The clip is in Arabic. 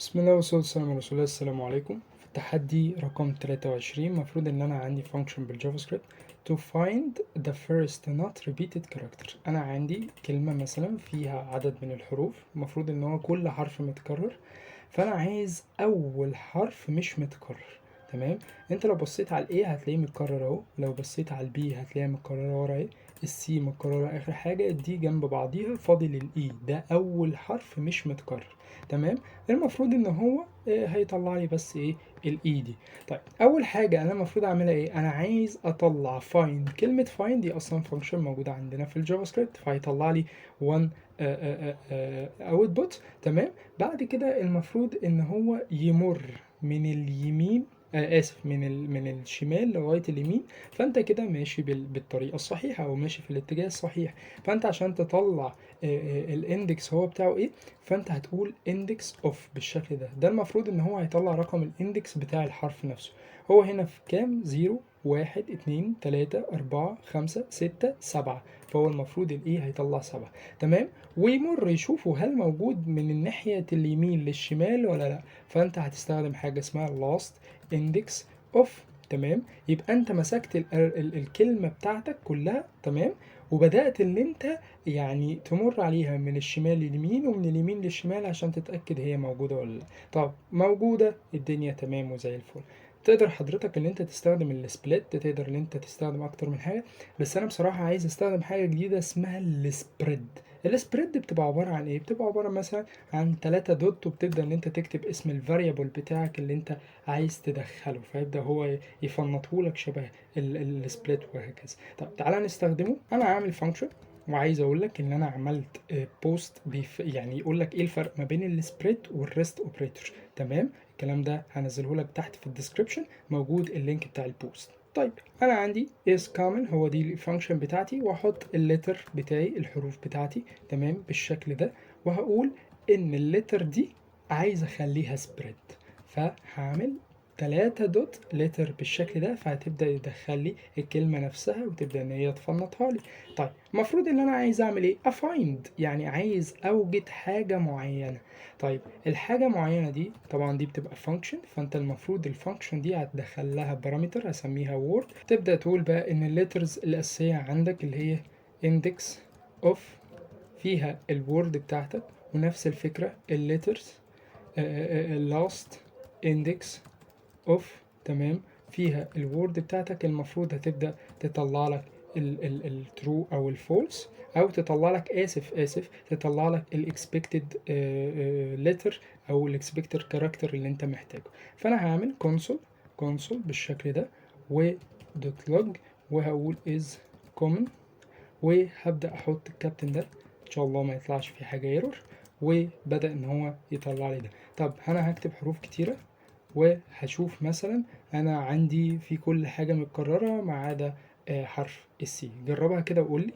بسم الله والصلاة والسلام على رسول الله. السلام عليكم. في التحدي رقم 23 المفروض ان انا عندي function بالجافا سكريبت to find the first not repeated character. انا عندي كلمة مثلا فيها عدد من الحروف، المفروض ان هو كل حرف متكرر، فانا عايز اول حرف مش متكرر. تمام. انت لو بصيت على الايه هتلاقيه متكرر اهو، لو بصيت على البي هتلاقيها متكرره ورا ايه، السي متكرره اخر حاجه، الدي جنب بعضيها، فاضل الاي ده اول حرف مش متكرر. تمام. المفروض ان هو هيطلع لي بس ايه، الاي دي. طيب اول حاجه انا المفروض اعملها ايه، انا عايز اطلع فايند. كلمه فايند دي اصلا فانكشن موجوده عندنا في الجافا سكريبت، فهيطلع لي 1 اوتبوت. تمام. بعد كده المفروض ان هو يمر من اليمين، اسف، من الشمال لغايه اليمين. فانت كده ماشي بالطريقه الصحيحه او ماشي في الاتجاه الصحيح. فانت عشان تطلع الاندكس هو بتاعه ايه، فانت هتقول اندكس اوف بالشكل ده. ده المفروض ان هو هيطلع رقم الاندكس بتاع الحرف نفسه. هو هنا في كام؟ 0 1 2 3 4 5 6 7، فهو المفروض الايه هيطلع 7. تمام. ويمر يشوفوا هل موجود من الناحية اليمين للشمال ولا لا. فانت هتستخدم حاجة اسمها last index of. تمام. يبقى انت مسكت الكلمة بتاعتك كلها. تمام. وبدأت ان انت يعني تمر عليها من الشمال لليمين ومن اليمين للشمال عشان تتأكد هي موجودة ولا لا. طب موجودة، الدنيا تمام وزي الفل. تقدر حضرتك ان انت تستخدم السبليت، تقدر ان انت تستخدم اكتر من حاجة، بس انا بصراحة عايز استخدم حاجة جديدة اسمها السبريد. السبريد بتبقى عبارة عن ايه؟ بتبقى عبارة مثلا عن 3 دوت، وبتبدأ ان انت تكتب اسم الفاريبل بتاعك اللي انت عايز تدخله، فيبدأ هو يفنطهولك شبه السبليت وهكذا. طب تعالى نستخدمه. انا عامل فانكشن وعايز اقول لك ان انا عملت بوست يعني يقول لك ايه الفرق ما بين السبريد والريست اوبريتور. تمام. الكلام ده هنزله لك تحت في الديسكريبشن، موجود اللينك بتاع البوست. طيب انا عندي is common، هو دي الفانكشن بتاعتي، واحط اللتر بتاعي، الحروف بتاعتي. تمام بالشكل ده. وهقول ان اللتر دي عايز اخليها سبريد، فهعمل 3 دوت لتر بالشكل ده، فهتبدا يدخل لي الكلمه نفسها وتبدا ان هي تفنطها لي. طيب المفروض ان انا عايز اعمل ايه، افايند، يعني عايز اوجد حاجه معينه. طيب الحاجه معينه دي طبعا دي بتبقى فانكشن، فانت المفروض الفانكشن دي هتدخل لها بارامتر هسميها وورد. تبدا تقول بقى ان الليترز الاساسيه عندك اللي هي index of، فيها الوورد بتاعتك، ونفس الفكره الليترز last index of. تمام. فيها الوورد بتاعتك، المفروض هتبدأ تطلع لك الترو او الفولس، او تطلع لك اسف تطلع لك الاكسبكتد لتر او الاكسبكتد كاركتر اللي انت محتاجه. فانا هعمل كونسول بالشكل ده، ودوت لوج، وهقول is common، وهبدأ احط الكابتن ده، ان شاء الله ما يطلعش فيه حاجة ايرور. وبدأ ان هو يطلع لي ده. طب انا هكتب حروف كتيرة وهشوف مثلا انا عندي في كل حاجة متكررة ما عدا حرف السي. جربها كده وقول لي.